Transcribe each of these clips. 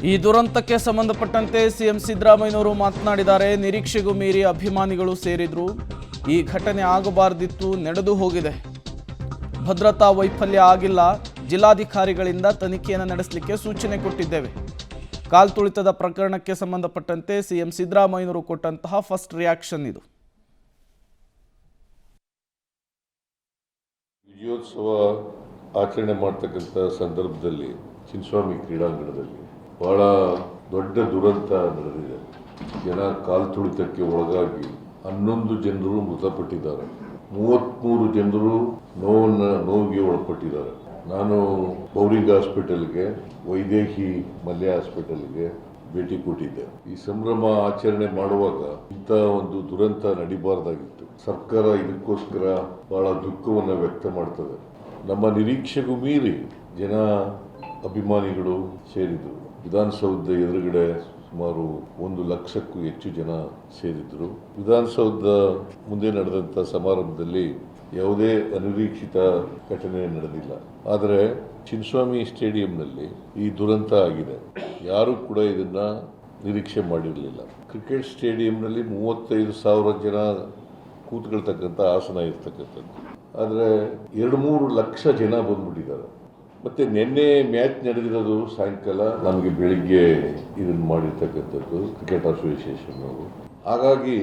ಈ ದುರಂತಕ್ಕೆ ಸಂಬಂಧಪಟ್ಟಂತೆ ಸಿಎಂ ಸಿದ್ದರಾಮಯ್ಯನವರು ಮಾತನಾಡಿದ್ದಾರೆ. ನಿರೀಕ್ಷೆಗೂ ಮೀರಿ ಅಭಿಮಾನಿಗಳು ಸೇರಿದ್ರು. ಈ ಘಟನೆ ಆಗಬಾರದಿತ್ತು, ನಡೆದು ಹೋಗಿದೆ. ಭದ್ರತಾ ವೈಫಲ್ಯ ಆಗಿಲ್ಲ. ಜಿಲ್ಲಾಧಿಕಾರಿಗಳಿಂದ ತನಿಖೆಯನ್ನು ನಡೆಸಲಿಕ್ಕೆ ಸೂಚನೆ ಕೊಟ್ಟಿದ್ದೇವೆ. ಕಾಲ್ತುಳಿತದ ಪ್ರಕರಣಕ್ಕೆ ಸಂಬಂಧಪಟ್ಟಂತೆ ಸಿಎಂ ಸಿದ್ದರಾಮಯ್ಯನವರು ಕೊಟ್ಟಂತಹ ಫಸ್ಟ್ ರಿಯಾಕ್ಷನ್ ಇದು. ವಿಜಯೋತ್ಸವ ಆಚರಣೆ ಮಾಡ್ತಕ್ಕಂಥ ಸಂದರ್ಭದಲ್ಲಿ ಚಿನ್ನಸ್ವಾಮಿ ಕ್ರೀಡಾಂಗಣದಲ್ಲಿ ಬಹಳ ದೊಡ್ಡ ದುರಂತ ನಡೆದಿದೆ. ಜನ ಕಾಲ್ತುಳಿತಕ್ಕೆ ಒಳಗಾಗಿ 11 ಜನರು ಮೃತಪಟ್ಟಿದ್ದಾರೆ. 33 ಜನರು ನೋವಿಗೆ ಒಳಪಟ್ಟಿದ್ದಾರೆ. ನಾನು ಬೌರಿಂಗ್ ಹಾಸ್ಪಿಟಲ್ಗೆ, ವೈದೇಹಿ ಮಲ್ಯ ಹಾಸ್ಪಿಟಲ್ಗೆ ಭೇಟಿ ಕೊಟ್ಟಿದ್ದೆ. ಈ ಸಂಭ್ರಮ ಆಚರಣೆ ಮಾಡುವಾಗ ಇಂಥ ಒಂದು ದುರಂತ ನಡಿಬಾರ್ದಾಗಿತ್ತು. ಸರ್ಕಾರ ಇದಕ್ಕೋಸ್ಕರ ಬಹಳ ದುಃಖವನ್ನು ವ್ಯಕ್ತ ಮಾಡ್ತದೆ. ನಮ್ಮ ನಿರೀಕ್ಷೆಗೂ ಮೀರಿ ಜನ ಅಭಿಮಾನಿಗಳು ಸೇರಿದರು. ವಿಧಾನಸೌಧ ಎದುರುಗಡೆ ಸುಮಾರು 1 ಲಕ್ಷಕ್ಕೂ ಹೆಚ್ಚು ಜನ ಸೇರಿದ್ರು. ವಿಧಾನಸೌಧ ಮುಂದೆ ನಡೆದಂಥ ಸಮಾರಂಭದಲ್ಲಿ ಯಾವುದೇ ಅನಿರೀಕ್ಷಿತ ಘಟನೆ ನಡೆದಿಲ್ಲ. ಆದರೆ ಚಿನ್ನಸ್ವಾಮಿ ಸ್ಟೇಡಿಯಂನಲ್ಲಿ ಈ ದುರಂತ ಆಗಿದೆ. ಯಾರೂ ಕೂಡ ಇದನ್ನ ನಿರೀಕ್ಷೆ ಮಾಡಿರಲಿಲ್ಲ. ಕ್ರಿಕೆಟ್ ಸ್ಟೇಡಿಯಂನಲ್ಲಿ 35,000 ಜನ ಕೂತ್ಕೊಳ್ತಕ್ಕಂಥ ಆಸನ ಇರ್ತಕ್ಕಂಥದ್ದು. ಆದರೆ 2-3 ಲಕ್ಷ ಜನ ಬಂದ್ಬಿಟ್ಟಿದ್ದಾರೆ. ಮತ್ತೆ ನಿನ್ನೆ ಮ್ಯಾಚ್ ನಡೆದಿರೋದು ಸಾಯಂಕಾಲ, ನಮಗೆ ಬೆಳಿಗ್ಗೆ ಇದನ್ನು ಮಾಡಿರ್ತಕ್ಕಂಥದ್ದು ಕ್ರಿಕೆಟ್ ಅಸೋಸಿಯೇಷನ್ ಅವರು. ಹಾಗಾಗಿ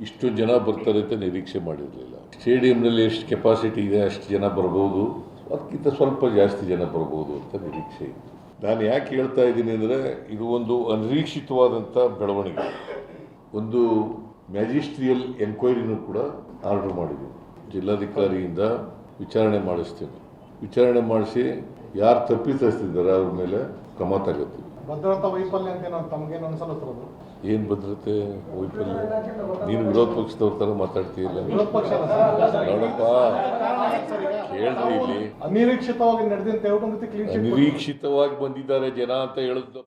ಇಷ್ಟು ಜನ ಬರ್ತಾರೆ ಅಂತ ನಿರೀಕ್ಷೆ ಮಾಡಿರಲಿಲ್ಲ. ಸ್ಟೇಡಿಯಂನಲ್ಲಿ ಎಷ್ಟು ಕೆಪಾಸಿಟಿ ಇದೆ ಅಷ್ಟು ಜನ ಬರ್ಬೋದು, ಅದಕ್ಕಿಂತ ಸ್ವಲ್ಪ ಜಾಸ್ತಿ ಜನ ಬರ್ಬೋದು ಅಂತ ನಿರೀಕ್ಷೆ ಇತ್ತು. ನಾನು ಯಾಕೆ ಹೇಳ್ತಾ ಇದ್ದೀನಿ ಅಂದರೆ, ಇದು ಒಂದು ಅನಿರೀಕ್ಷಿತವಾದಂಥ ಬೆಳವಣಿಗೆ. ಒಂದು ಮ್ಯಾಜಿಸ್ಟ್ರಿಯಲ್ ಎನ್ಕ್ವೈರಿನೂ ಕೂಡ ಆರ್ಡರ್ ಮಾಡಿದ್ದೀನಿ. ಜಿಲ್ಲಾಧಿಕಾರಿಯಿಂದ ವಿಚಾರಣೆ ಮಾಡಿಸ್ತೇನೆ. ವಿಚಾರಣೆ ಮಾಡಿಸಿ ಯಾರು ತಪ್ಪಿತಸ್ಥಿದ್ದಾರೆ ಅವ್ರ ಮೇಲೆ ಕ್ರಮ ತಗೋತೀವಿ. ಭದ್ರತಾ ವೈಫಲ್ಯ ಅಂತ ತಮಗೇನು ಅನ್ಸಲತ್ತರದು? ಏನು ಭದ್ರತೆ ವೈಫಲ್ಯ? ನೀನು ವಿರೋಧ ಪಕ್ಷದವ್ರ ಥರ ಮಾತಾಡ್ತೀಯಲ್ಲ. ವಿರೋಧ ಪಕ್ಷ ನೋಡಪ್ಪ, ಕೇಳ್ರಿ, ಇಲ್ಲಿ ಅನಿರೀಕ್ಷಿತವಾಗಿ ನಡೆದಂತೆ ಅನಿರೀಕ್ಷಿತವಾಗಿ ಬಂದಿದ್ದಾರೆ ಜನ ಅಂತ ಹೇಳಿದ್ದು